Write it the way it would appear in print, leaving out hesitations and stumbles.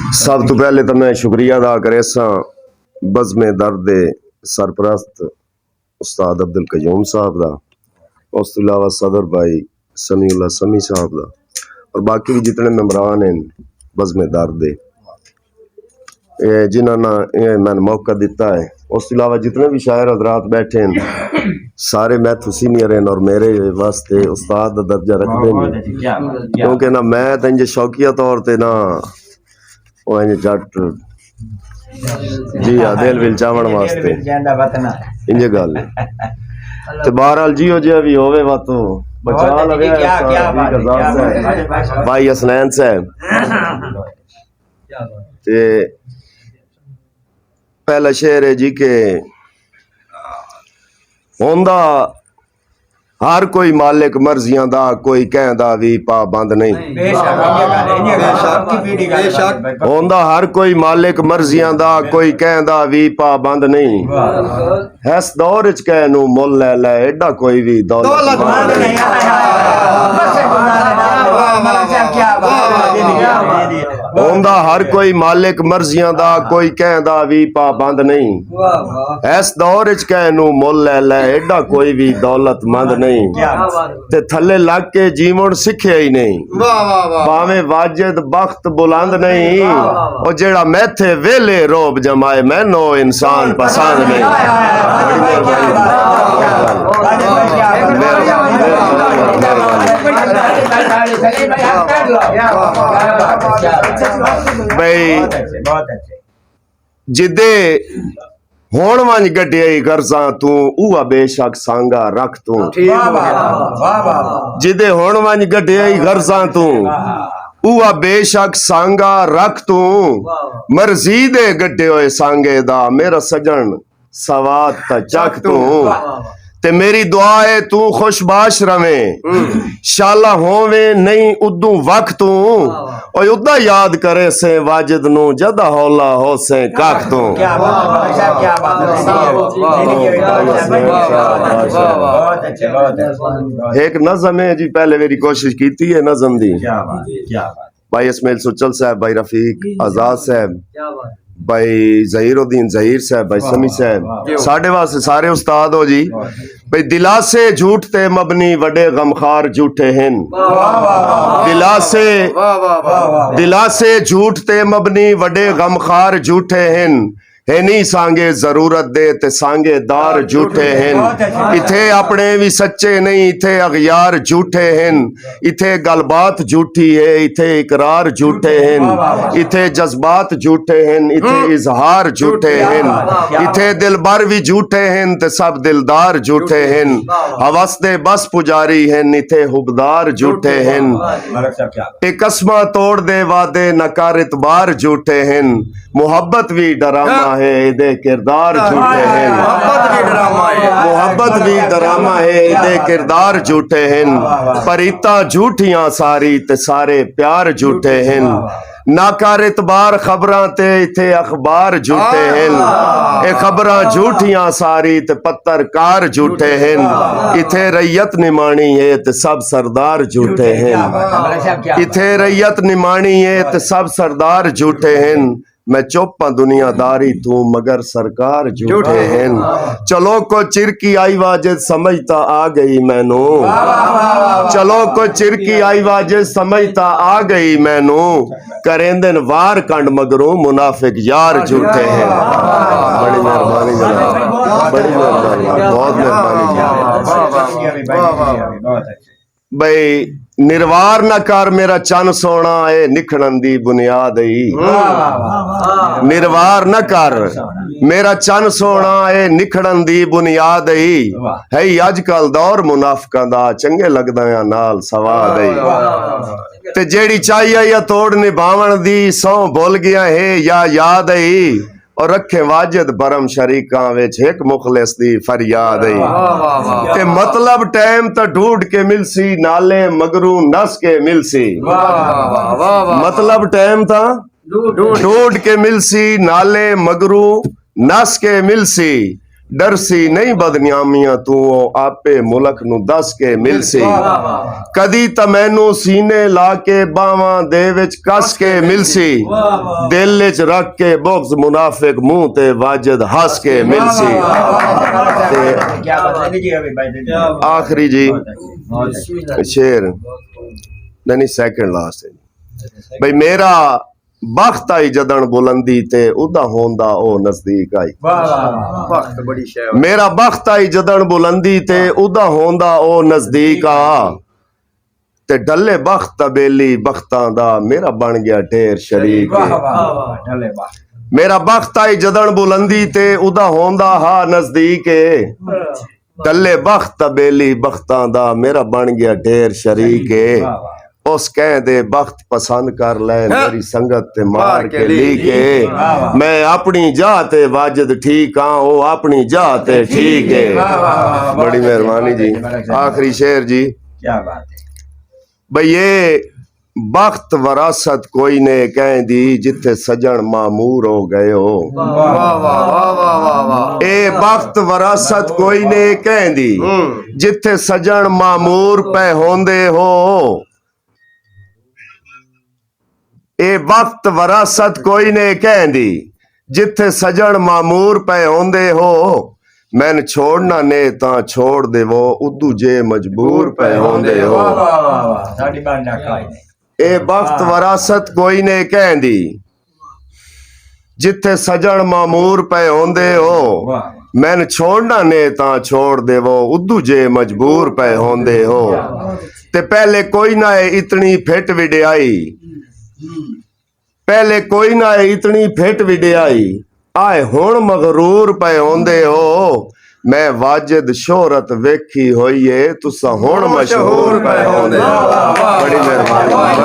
सब तो पहले तो मैं शुक्रिया अदा करे बज़्म दर्द दे सरपरस्त उस्ताद अब्दुल कयूम साहब का, उस तो इलावा सदर भाई समीउल्लाह समी साहब का और बाकी भी जितने मेम्बरान हैं बज़्म दर्द दे जिन्होंने मैंने मौका दिता है। उस तो इलावा जितने भी शायर हजरात बैठे हैं सारे मैथों सीनियर हैं और मेरे वास्ते उस्ताद का दर्जा रखते हैं, क्योंकि ना मैं तो इंजे शौकिया तौर पर ना वो इंजे जट जी हाँ दिल विल चावण वास्ते इंजे गल ते बहरहाल जियो जिहा भी होवे वा तो बचा लगे भाई हसनैन साहब ते पहला शेर है जी के होंदा हर कोई मालिक मर्जियां दा कोई कहंदा भी पाबंद नहीं। होंदा हर कोई मालिक मर्जियां दा कोई कहंदा भी पाबंद नहीं। इस दौर च कह नू मुल ले ले एडा कोई भी दौलत नहीं। होंदा हर कोई मालिक मर्जियां दा कोई कहंदा भी पाबंद नहीं। इस दौर च कह नू मुल ले ले एडा कोई भी दौलतमंद नहीं। ते थले लग के जीवन सिखिया ही नहीं, भावे वाजिद बख्त बुलंद नहीं। और जेड़ा मैथे वेले रोब जमाए मैनो इंसान पसंद नहीं। भाई जिदे होण वंज गड्डियाई करसा तू उहा बेशक सांगा रख तू। जिदे होण वंज गड्डियाई करसा तू उहा बेशक सांगा रख तू। मर्जी दे गड्डे होए सांगे दा मेरा सजन सवाद ता चख तू। ते मेरी दुआ है तू खुशबाश रवे शाला होवे नहीं उदू वक्त तू। और उदा याद करे से वाजिद नू जदा हौला हो से कख तू। एक नज़म है जी पहले मेरी कोशिश की है नज़म दी भाई इस्माइल सुचल साहब, भाई रफीक आजाद साहब, भाई ज़हीरुद्दीन ज़हीर साहब, भाई समी साहब साढ़े वास्ते सारे उस्ताद हो जी। भाई दिलासे झूठ ते मबनी वडे गमखार झूठे हैं। दिलासे झूठ ते मबनी वडे गमखार झूठे हैं। हैनी सांगे जरूरत दे ते सांगे दार झूठे हैं। इथे अपने भी सच्चे नहीं इथे अगयार झूठे हैं। इथे गलबात झूठी है इथे इकरार झूठे हैं। इथे जज्बात झूठे हैं इथे इजहार झूठे हैं। इथे दिलबर भी झूठे हैं ते सब दिलदार झूठे हैं। हवस दे बस पुजारी हैं इथे हुबदार झूठे हैं। एक कसमा तोड़ दे वादे नकार इतबार झूठे हैं। मोहब्बत भी डरामा है दे किरदार झूठे हैं। मोहब्बत भी डरामा है दे किरदार झूठे हैं। परीता झूठियां सारी ते सारे प्यार झूठे हैं। नाकार इतबार खबरां ते इथे अखबार झूठे हैं। ए खबरां झूठियां सारी ते पत्रकार झूठे हैं। इथे रैयत निमाणी है ते सब सरदार झूठे हैं। इथे रैयत निमाणी है ते सब सरदार झूठे हैं। मैं चुप दुनियादारी तू मगर सरकार झूठे हैं। चलो को चिरकी आई वाजिद समझता आ गई मैनू। चलो को चिरकी आई वाजिद समझता आ गई मैनू। करेंदन वार कंड मगरू मुनाफिक यार झूठे हैं। बड़ी मेहरबानी जनाब, बड़ी मेहरबानी, बहुत मेहरबानी भाई। निर्वार न कर मेरा चन सोना है निखड़न दी बुनियाद ही। निर्वार न कर मेरा चन सोना है निखड़न दी बुनियाद ही। है अजकल दौर मुनाफिकां दा चंगे लगदा नाल सवाद ही। ते जेड़ी चाहिए या तोड़ निभावण दी सौ भुल गया है या याद ही। और रखे वाजिद बरम शरीका विच एक मुखलिस दी फरियाद है। ते मतलब टाइम तो ढूंढ के मिलसी नाले मगरू नस के मिलसी। मतलब टाइम था ढूंढ के मिलसी नाले मगरू नस के मिलसी। डरसी नहीं बदनामियां तू आपे मुल्क नु दस के मिलसी कदी ता मैनू सीने ला के बावां दे विच कस के मिलसी दिल च रख के बुग़्ज़ मुनाफिक मुंह ते वाजिद हंस के मिलसी आखिरी जी शेर नहीं सेकंड लास्ट है भाई मेरा बख्त आई जदन बुलंदी ते उदा होंदा ओ नजदीक आई वक्त बड़ी शय मेरा बख्त आई जदन बुलंदी ते उदा होंदा ओ नजदीक आ ते डले बख्त तबेली बख्तां दा मेरा बन गया ढेर शरीक मेरा बख्त आई जदन बुलंदी ते उदा होंदा हा नजदीक डले बख्त तबेली बख्तां दा मेरा बन गया ढेर शरीक उस कह दे बख्त पसंद कर ले मेरी संगत ते मार के लीके मैं अपनी जाते वाजिद ठीक हाँ वो अपनी जाते ठीक है बड़ी मेहरबानी जी आखिरी शेर जी क्या बात है भाई ये बख्त वरासत कोई ने कह दी जिथे सजन मामूर हो गए हो ए बख्त वरासत कोई ने कह दी जिथे सजन मामूर पे होंदे हो ए वक्त वरासत कोई ने कहंदी जिथे सजन मामूर पे होंदे हो मैन छोड़ना ने ता छोड़ देवो उदू जे मजबूर पे होंदे हो ए वक्त वरासत कोई ने कहंदी जिथे सजन मामूर पे होंदे हो मैन छोड़ना ने ता छोड़ देवो उदू जे मजबूर पे होंदे हो ते पहले कोई ना इतनी फिट विडियाई पहले कोई ना इतनी फिट विडियाई आए हुण मगरूर पे होंदे हो मैं वाजिद शोहरत वेखी होई है तुसा हुण मशहूर पे होंदे हो बड़ी मेहरबानी।